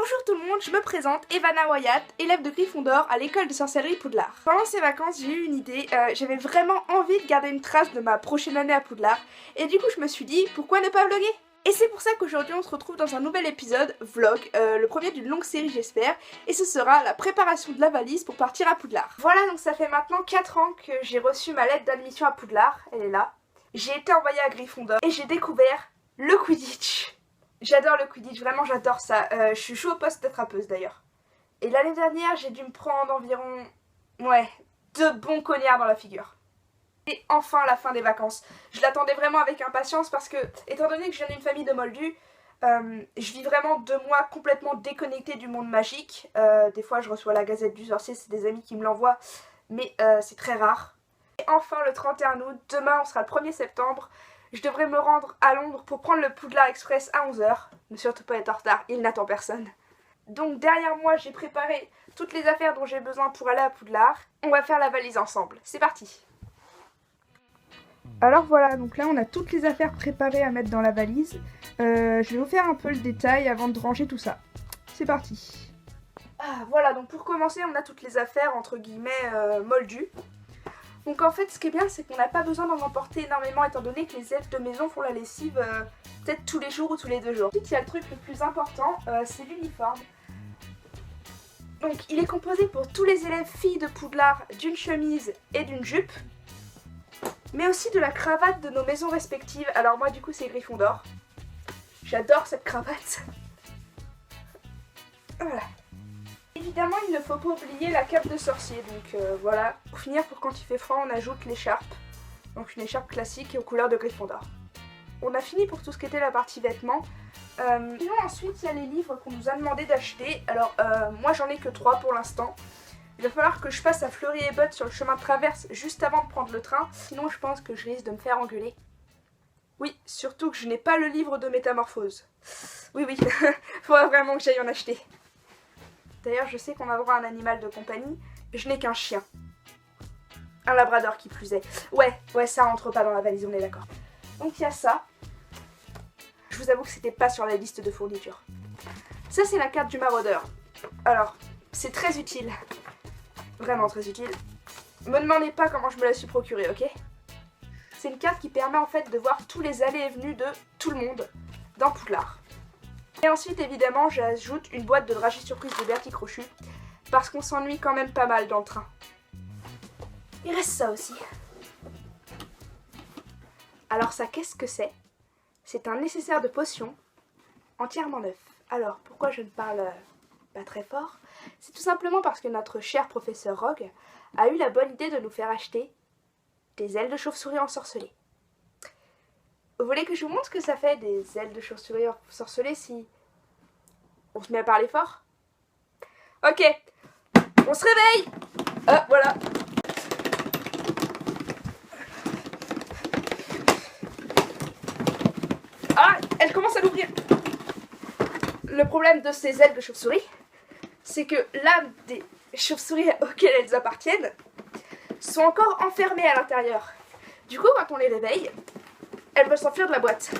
Bonjour tout le monde, je me présente, Evana Wyatt, élève de Gryffondor à l'école de sorcellerie Poudlard. Pendant ces vacances, j'ai eu une idée, j'avais vraiment envie de garder une trace de ma prochaine année à Poudlard, et du coup je me suis dit, pourquoi ne pas vlogger? Et c'est pour ça qu'aujourd'hui on se retrouve dans un nouvel épisode, vlog, le premier d'une longue série j'espère, et ce sera la préparation de la valise pour partir à Poudlard. Voilà, donc ça fait maintenant 4 ans que j'ai reçu ma lettre d'admission à Poudlard, elle est là. J'ai été envoyée à Gryffondor, et j'ai découvert le Quidditch. J'adore le Quidditch, vraiment j'adore ça. Je suis chou au poste d'attrapeuse d'ailleurs. Et l'année dernière, j'ai dû me prendre environ, 2 bons cognards dans la figure. Et enfin la fin des vacances. Je l'attendais vraiment avec impatience parce que, étant donné que je viens d'une famille de moldus, je vis vraiment 2 mois complètement déconnectés du monde magique. Des fois je reçois la Gazette du Sorcier, c'est des amis qui me l'envoient, mais c'est très rare. Et enfin le 31 août, demain on sera le 1er septembre, je devrais me rendre à Londres pour prendre le Poudlard Express à 11 h. Ne surtout pas être en retard, il n'attend personne. Donc derrière moi, j'ai préparé toutes les affaires dont j'ai besoin pour aller à Poudlard. On va faire la valise ensemble. C'est parti. Alors voilà, donc là on a toutes les affaires préparées à mettre dans la valise. Je vais vous faire un peu le détail avant de ranger tout ça. C'est parti. Voilà, donc pour commencer, on a toutes les affaires entre guillemets moldues. Donc en fait ce qui est bien c'est qu'on n'a pas besoin d'en emporter énormément étant donné que les elfes de maison font la lessive peut-être tous les jours ou tous les 2 jours. Ensuite il y a le truc le plus important, c'est l'uniforme. Donc il est composé pour tous les élèves filles de Poudlard d'une chemise et d'une jupe. Mais aussi de la cravate de nos maisons respectives. Alors moi du coup c'est Gryffondor. J'adore cette cravate. Voilà. Évidemment, il ne faut pas oublier la cape de sorcier, donc voilà. Pour finir, pour quand il fait froid, on ajoute l'écharpe. Donc une écharpe classique aux couleurs de Gryffondor. On a fini pour tout ce qui était la partie vêtements. Sinon, ensuite, il y a les livres qu'on nous a demandé d'acheter. Alors, moi, j'en ai que 3 pour l'instant. Il va falloir que je passe à Fleury et Butt sur le chemin de traverse juste avant de prendre le train. Sinon, je pense que je risque de me faire engueuler. Oui, surtout que je n'ai pas le livre de métamorphose. Oui, faudra vraiment que j'aille en acheter. D'ailleurs, je sais qu'on a droit à un animal de compagnie, je n'ai qu'un chien. Un labrador qui plus est. Ouais, ça rentre pas dans la valise, on est d'accord. Donc il y a ça. Je vous avoue que c'était pas sur la liste de fournitures. Ça, c'est la carte du maraudeur. Alors, c'est très utile. Vraiment très utile. Me demandez pas comment je me la suis procurée, ok? C'est une carte qui permet en fait de voir tous les allées et venues de tout le monde dans Poudlard. Et ensuite évidemment j'ajoute une boîte de dragées surprise de Bertie Crochu parce qu'on s'ennuie quand même pas mal dans le train. Il reste ça aussi. Alors ça, qu'est-ce que c'est? C'est un nécessaire de potions entièrement neuf. Alors pourquoi je ne parle pas très fort? C'est tout simplement parce que notre cher professeur Rogue a eu la bonne idée de nous faire acheter des ailes de chauve-souris ensorcelées. Vous voulez que je vous montre ce que ça fait des ailes de chauve-souris ensorcelées si on se met à parler fort? Ok, on se réveille. Voilà. Ah, elle commence à l'ouvrir. Le problème de ces ailes de chauve-souris, c'est que l'âme des chauves-souris auxquelles elles appartiennent sont encore enfermées à l'intérieur. Du coup, quand on les réveille, elles veulent s'enfuir de la boîte.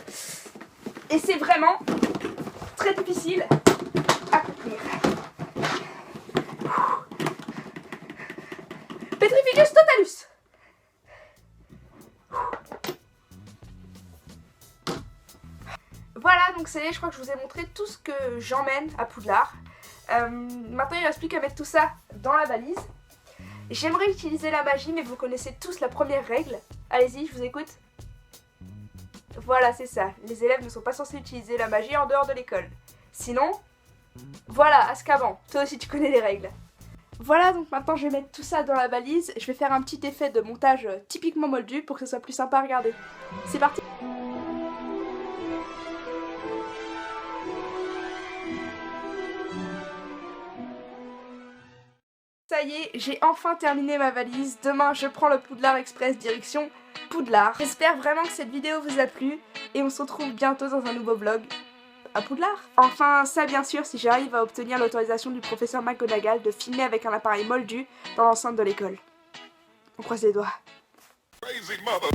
Et c'est vraiment très difficile à contenir. Petrificus totalus. Voilà, donc ça y est, je crois que je vous ai montré tout ce que j'emmène à Poudlard. Maintenant, il ne reste plus qu'à mettre tout ça dans la valise. J'aimerais utiliser la magie, mais vous connaissez tous la première règle. Allez-y, je vous écoute. Voilà, c'est ça. Les élèves ne sont pas censés utiliser la magie en dehors de l'école. Sinon, voilà, Azkaban, toi aussi tu connais les règles. Voilà, donc maintenant je vais mettre tout ça dans la valise. Je vais faire un petit effet de montage typiquement moldu pour que ce soit plus sympa à regarder. C'est parti. Ça y est, j'ai enfin terminé ma valise. Demain, je prends le Poudlard Express direction Poudlard. J'espère vraiment que cette vidéo vous a plu et on se retrouve bientôt dans un nouveau vlog à Poudlard. Enfin, ça bien sûr si j'arrive à obtenir l'autorisation du professeur McGonagall de filmer avec un appareil moldu dans l'enceinte de l'école. On croise les doigts. Crazy mother.